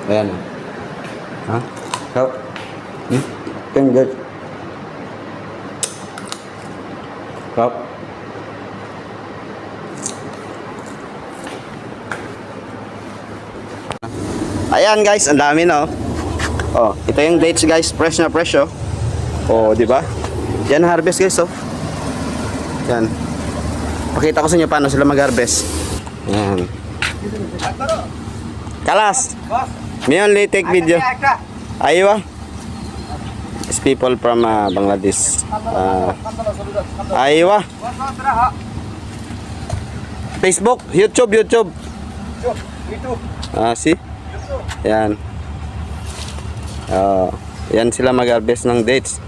Ayan. Ha? Kau? Kan guys. Kau? Ayan guys, ang dami no. Oh, ito yung dates guys, fresh na fresh oh. Oh, di ba? Yan harvest guys oh. Yan. Pakita ko sa inyo paano sila mag-harvest. Yan. Kalas. Me only take video. Aywa. These people from Bangladesh. Aywa. Facebook, YouTube. See? Yan. Yan sila mag-harvest ng dates.